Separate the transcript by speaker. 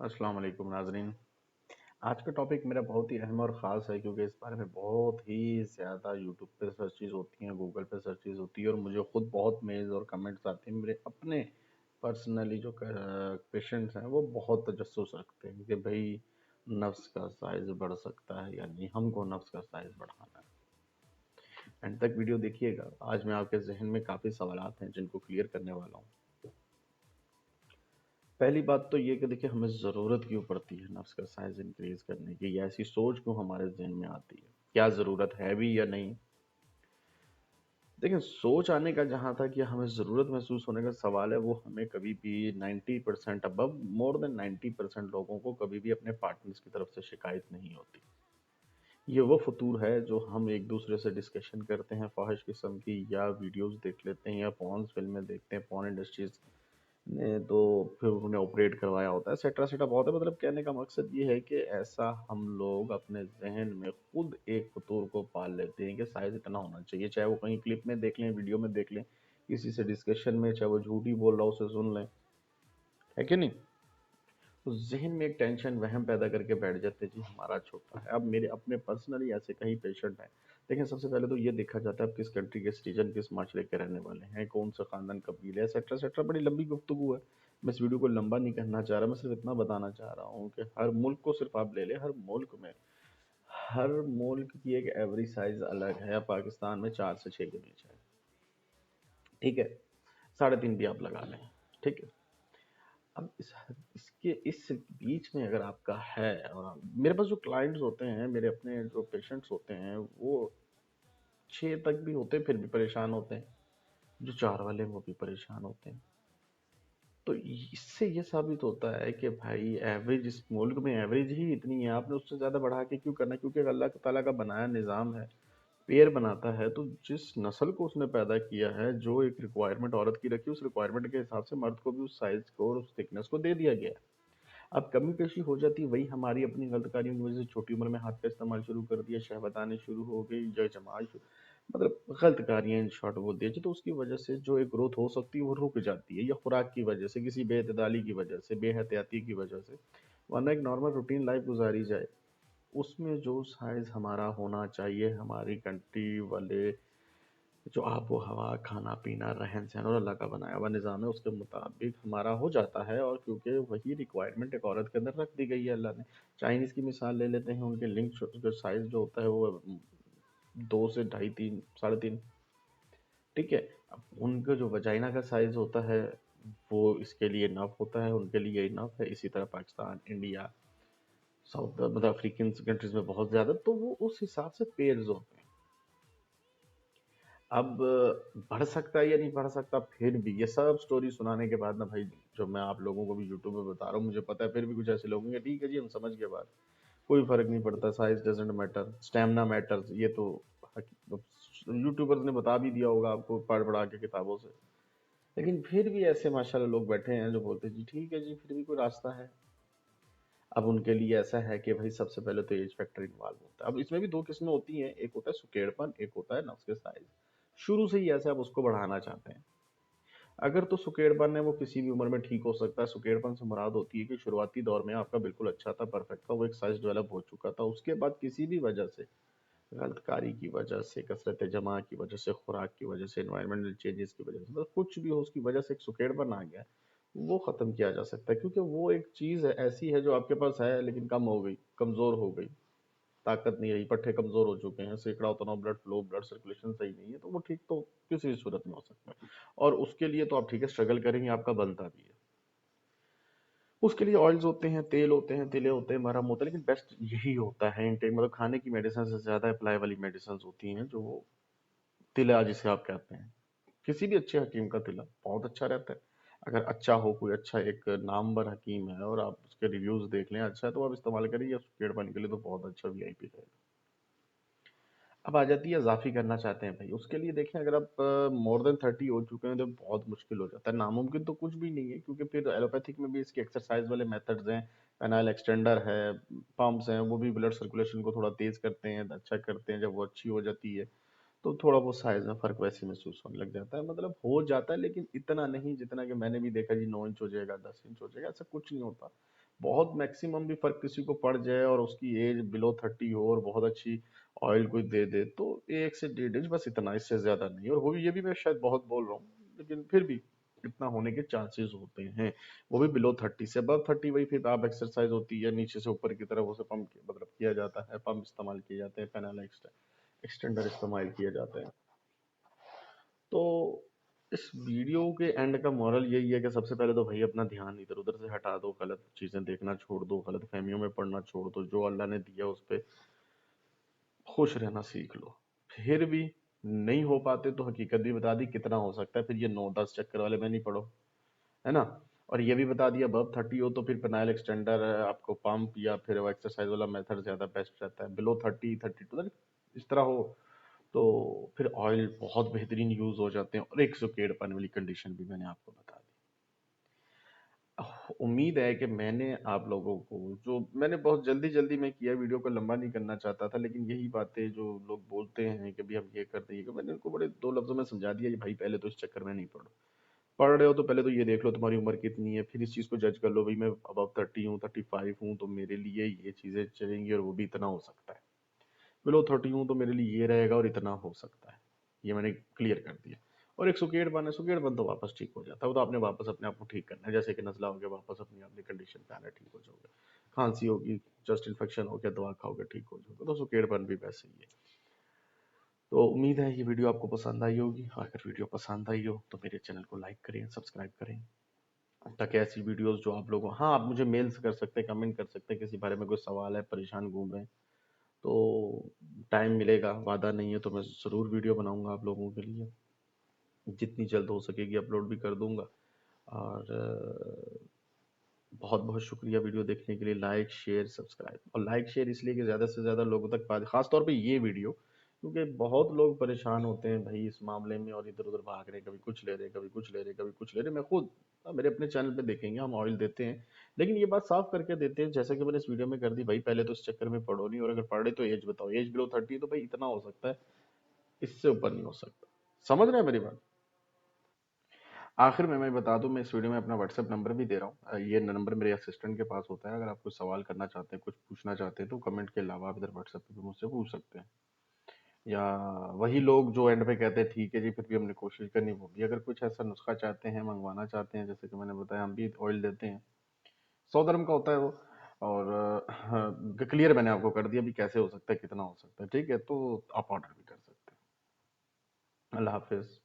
Speaker 1: अस्सलाम वालेकुम नाज़रीन। आज का टॉपिक मेरा बहुत ही अहम और ख़ास है क्योंकि इस बारे में बहुत ही ज़्यादा यूट्यूब पे सर्चेज़ होती हैं, गूगल पे सर्चेज़ होती है और मुझे खुद बहुत मेल्स और कमेंट्स आते हैं। मेरे अपने पर्सनली जो पेशेंट्स हैं वो बहुत तजस्सुस रखते हैं कि भाई नफ्स का साइज़ बढ़ सकता है या नहीं, हमको नफ्स का साइज़ बढ़ाना है। एंड तक वीडियो देखिएगा। आज मैं आपके जहन में काफ़ी सवालात हैं जिनको क्लियर करने वाला हूँ। पहली बात तो ये कि देखिए हमें ज़रूरत क्यों पड़ती है नफ्स का साइज़ इंक्रीज करने की, या ऐसी सोच क्यों हमारे जहन में आती है, क्या ज़रूरत है भी या नहीं। देखिए सोच आने का जहाँ तक या हमें ज़रूरत महसूस होने का सवाल है, वो हमें कभी भी 90% अबव मोर देन 90% लोगों को कभी भी अपने पार्टनर्स की तरफ से शिकायत नहीं होती। ये वो फतूर है जो हम एक दूसरे से डिस्कशन करते हैं फाहिश किस्म की, या वीडियोस देख लेते हैं, या पॉर्न फिल्में देखते हैं, पॉर्न इंडस्ट्रीज ने तो फिर उन्होंने ऑपरेट करवाया होता है, सेट्रा सेट्रा बहुत है। मतलब कहने का मकसद ये है कि ऐसा हम लोग अपने जहन में खुद एक फतूर को पाल लेते हैं कि साइज इतना होना चाहिए, चाहे वो कहीं क्लिप में देख लें, वीडियो में देख लें, किसी से डिस्कशन में, चाहे वो झूठी बोल रहा हो उसे सुन लें, है कि नहीं। तो जहन में एक टेंशन वहम पैदा करके बैठ जाते हैं जी हमारा छोटा है। अब मेरे अपने पर्सनली ऐसे कई पेशेंट हैं। देखिए सबसे पहले तो ये देखा जाता है आप किस कंट्री के सिटीजन, किस माशरे के रहने वाले हैं, कौन सा खानदान कबीले, एक्सेट्रा एक्सेट्रा। बड़ी लंबी गुफ्तगू है, मैं इस वीडियो को लंबा नहीं करना चाह रहा। मैं सिर्फ इतना बताना चाह रहा हूँ कि हर मुल्क को सिर्फ आप ले लें, हर मुल्क की एक एवरेज साइज अलग है। पाकिस्तान में 4 से 6 के बीच है, ठीक है, 3.5 भी आप लगा लें, ठीक है। अब इसके इस बीच में अगर आपका है, और मेरे पास जो क्लाइंट्स होते हैं, मेरे अपने जो पेशेंट्स होते हैं, वो 6 तक भी होते हैं फिर भी परेशान होते हैं, जो 4 वाले हैं वो भी परेशान होते हैं। तो इससे ये साबित होता है कि भाई एवरेज इस मुल्क में एवरेज ही इतनी है, आपने उससे ज़्यादा बढ़ा के क्यों करना है? क्योंकि अल्लाह ताला का बनाया निज़ाम है, पेड़ बनाता है तो जिस नस्ल को उसने पैदा किया है, जो एक रिक्वायरमेंट औरत की रखी, उस रिक्वायरमेंट के हिसाब से मर्द को भी उस साइज को और उस थिकनेस को दे दिया गया है। अब कमी पेशी हो जाती है, वही हमारी अपनी गलत कार्यों की वजह से। छोटी उम्र में हाथ का इस्तेमाल शुरू कर दिया, शहवत आनी शुरू हो गई, जो जमाल मतलब गलत कार्य इन शॉर्ट बोल दिया जी, तो उसकी वजह से जो एक ग्रोथ हो सकती है वो रुक जाती है, या खुराक की वजह से, किसी बेतदाली की वजह से, बेहतियाती की वजह से। वरना एक नॉर्मल रूटीन लाइफ गुजारी जाए, उसमें जो साइज हमारा होना चाहिए, हमारी कंट्री वाले जो आबो हवा, खाना पीना, रहन सहन और अल्लाह का बनाया हुआ निज़ाम है, उसके मुताबिक हमारा हो जाता है। और क्योंकि वही रिक्वायरमेंट एक औरत के अंदर रख दी गई है अल्लाह ने। चाइनीज़ की मिसाल ले लेते हैं, उनके लिंक जो साइज जो होता है वो 2 से 2.5, 3, 3.5, ठीक है। अब उनका जो वजाइना का साइज होता है वो इसके लिए इनफ होता है, उनके लिए इनफ है। इसी तरह पाकिस्तान, इंडिया, साउथ मतलब अफ्रीकन कंट्रीज में बहुत ज़्यादा, तो वो उस हिसाब से पेयर्स होते हैं। अब बढ़ सकता है या नहीं बढ़ सकता, फिर भी ये सब स्टोरी सुनाने के बाद ना भाई, जो मैं आप लोगों को भी यूट्यूब पे बता रहा हूँ, मुझे पता है फिर भी कुछ ऐसे लोग होंगे, ठीक है जी हम समझ गए बात, कोई फर्क नहीं पड़ता, size doesn't matter, stamina matters, ये तो यूट्यूबर्स ने बता भी दिया होगा आपको पढ़ पढ़ा के किताबों से। लेकिन फिर भी ऐसे माशाल्लाह लोग बैठे हैं जो बोलते हैं जी ठीक है जी, फिर भी कोई रास्ता है। अब उनके लिए ऐसा है कि भाई सबसे पहले तो एज फैक्टर इन्वॉल्व होता है। अब इसमें भी दो किस्में होती हैं, एक होता है सुकेड़पन, एक होता है नफ्स के साइज। शुरू से ही ऐसे आप उसको बढ़ाना चाहते हैं। अगर तो सुकेड़पन है वो किसी भी उम्र में ठीक हो सकता है। सुकेड़पन से मुराद होती है कि शुरुआती दौर में आपका बिल्कुल अच्छा था, परफेक्ट था, वो एक साइज डेवलप हो चुका था, उसके बाद किसी भी वजह से, गलतकारी की वजह से, कसरत जमा की वजह से, खुराक की वजह से, एनवायरमेंटल चेंजेस की वजह से, मतलब कुछ भी हो उसकी वजह से एक सुकेड़पन आ गया, वो खत्म किया जा सकता है। क्योंकि वो एक चीज है ऐसी है जो आपके पास है लेकिन कम हो गई, कमजोर हो गई, ताकत नहीं रही, पट्टे कमजोर हो चुके हैं, सैकड़ा उतना ब्लड फ्लो, ब्लड सर्कुलेशन सही नहीं है, तो वो ठीक तो किसी भी सूरत में हो सकता है। और उसके लिए तो आप ठीक है स्ट्रगल करेंगे, आपका बनता भी है। उसके लिए ऑयल्स होते हैं, तेल होते हैं, तिले होते हैं, मरहम होता है, लेकिन बेस्ट यही होता है इनटेक, मतलब खाने की मेडिसिन से ज्यादा अप्लाई वाली मेडिसिन होती हैं, जो तिला जिसे आप कहते हैं। किसी भी अच्छे हकीम का तिला बहुत अच्छा रहता है। अगर अच्छा हो, कोई अच्छा एक नामवर हकीम है और आप उसके रिव्यूज देख लें अच्छा है, तो आप इस्तेमाल करिए, उसके पेड़ पानी के लिए तो बहुत अच्छा वीआईपी रहेगा। अब आ जाती है इजाफी करना चाहते हैं भाई, उसके लिए देखें अगर आप मोर देन 30 हो चुके हैं तो बहुत मुश्किल हो जाता है। नामुमकिन तो कुछ भी नहीं है, क्योंकि फिर एलोपैथिक में भी इसके एक्सरसाइज वाले मेथड्स हैं, पेनाइल एक्सटेंडर है, पंप्स हैं, वो भी ब्लड सर्कुलेशन को थोड़ा तेज करते हैं, अच्छा करते हैं। जब वो अच्छी हो जाती है तो थोड़ा बहुत साइज में फर्क वैसे महसूस होने लग जाता है, मतलब हो जाता है, लेकिन इतना नहीं जितना कि मैंने भी देखा जी 9 इंच हो जाएगा, 10 इंच हो जाएगा, ऐसा कुछ नहीं होता। बहुत मैक्सिमम भी फर्क किसी को पड़ जाए और उसकी एज बिलो 30 हो और बहुत अच्छी ऑयल कोई दे दे, तो 1 से 1.5 इंच बस, इतना, इससे ज्यादा नहीं। और वो भी, ये भी मैं शायद बहुत बोल रहा हूँ, लेकिन फिर भी इतना होने के चांसेस होते हैं, वो भी बिलो 30। से above 30 वही फिर आप एक्सरसाइज होती है नीचे से ऊपर की तरफ, उसे पंप मतलब किया जाता है, पंप इस्तेमाल किए जाते हैं, पेनाला एक्सटेंडर इस्तेमाल किए जाते हैं। तो इस वीडियो के एंड का मॉरल यही है कि सबसे पहले तो भाई अपना ध्यान इधर उधर से हटा दो, गलत चीजें देखना छोड़ दो, गलत फहमियों में पड़ना छोड़ दो, जो अल्लाह ने दिया उस पे खुश रहना सीख लो। फिर भी नहीं हो पाते तो हकीकत भी बता दी कितना हो सकता है, फिर ये 9-10 चक्कर वाले में नहीं पड़ो, है ना। और ये भी बता दिया above 30 हो तो फिर पेनाइल एक्सटेंडर, आपको पंप या फिर वो एक्सरसाइज वाला मेथड ज्यादा बेस्ट रहता है। बिलो 30, 32 इस तरह हो तो फिर ऑयल बहुत बेहतरीन यूज हो जाते हैं, और एक सुकेड़ पाने वाली कंडीशन भी मैंने आपको बता दी। उम्मीद है कि मैंने आप लोगों को, जो मैंने बहुत जल्दी जल्दी में किया, वीडियो को लंबा नहीं करना चाहता था, लेकिन यही बातें जो लोग बोलते हैं कि भाई हम ये करते हैं, कि मैंने उनको बड़े 2 लफ्जों में समझा दिया कि भाई पहले तो इस चक्कर में नहीं पड़ो। पढ़ रहे हो तो पहले तो ये देख लो तुम्हारी उम्र कितनी है, फिर इस चीज को जज कर लो, भाई मैं above 30 हूँ, 35 हूँ, तो मेरे लिए ये चीजें चलेंगी और वो भी इतना हो सकता है। बिलो 30 हूँ तो मेरे लिए ये रहेगा और इतना हो सकता है। ये मैंने क्लियर कर दिया। और एक सुकेड़ बन तो वापस ठीक हो जाता है, वो तो आपने वापस अपने आप को ठीक करना है, जैसे कि नजला हो गया, वापस अपनी अपनी कंडीशन पे आना, ठीक हो जाओगे। खांसी होगी, जस्ट इन्फेक्शन हो गया, दवा खाओगे, ठीक हो जाओगे। तो सुकेड़पन भी वैसे ही है। तो उम्मीद है ये वीडियो आपको पसंद आई होगी। अगर वीडियो पसंद आई हो तो मेरे चैनल को लाइक करें, सब्सक्राइब करें, ताकि ऐसी वीडियोस जो आप लोगों, हाँ, आप मुझे मेल्स कर सकते हैं, कमेंट कर सकते हैं, किसी बारे में कोई सवाल है, परेशान घूम रहे हैं तो टाइम मिलेगा, वादा नहीं है, तो मैं ज़रूर वीडियो बनाऊंगा आप लोगों के लिए, जितनी जल्द हो सकेगी अपलोड भी कर दूंगा। और बहुत बहुत शुक्रिया वीडियो देखने के लिए। लाइक शेयर सब्सक्राइब, और लाइक शेयर इसलिए कि ज़्यादा से ज़्यादा लोगों तक पाए, खास तौर पे ये वीडियो, क्योंकि बहुत लोग परेशान होते हैं भाई इस मामले में, और इधर उधर भाग रहे हैं, कभी कुछ ले रहे हैं, कभी कुछ ले रहे हैं, कभी कुछ ले रहे हैं। मैं खुद, मेरे अपने चैनल पे देखेंगे, हम ऑयल देते हैं, लेकिन ये बात साफ करके देते हैं, जैसे कि मैंने इस वीडियो में कर दी, भाई पहले तो इस चक्कर में पड़ो नहीं, और अगर पढ़े तो एज बताओ, एज बिलो 30 तो भाई इतना हो सकता है, इससे ऊपर नहीं हो सकता। समझ रहे हैं मेरी बात। आखिर में मैं बता दूं, मैं इस वीडियो में अपना व्हाट्सएप नंबर भी दे रहा हूँ, ये नंबर मेरे असिस्टेंट के पास होता है। अगर आप कुछ सवाल करना चाहते हैं, कुछ पूछना चाहते हैं, तो कमेंट के अलावा आप इधर व्हाट्सएप पे भी मुझसे पूछ सकते हैं। या वही लोग जो एंड पे कहते हैं ठीक है जी, फिर भी हमने कोशिश करनी, वो भी अगर कुछ ऐसा नुस्खा चाहते हैं, मंगवाना चाहते हैं, जैसे कि मैंने बताया हम भी ऑयल देते हैं, 100 dirham का होता है वो। और क्लियर मैंने आपको कर दिया भी कैसे हो सकता है, कितना हो सकता है, ठीक है, तो आप ऑर्डर भी कर सकते हैं। अल्लाह हाफिज।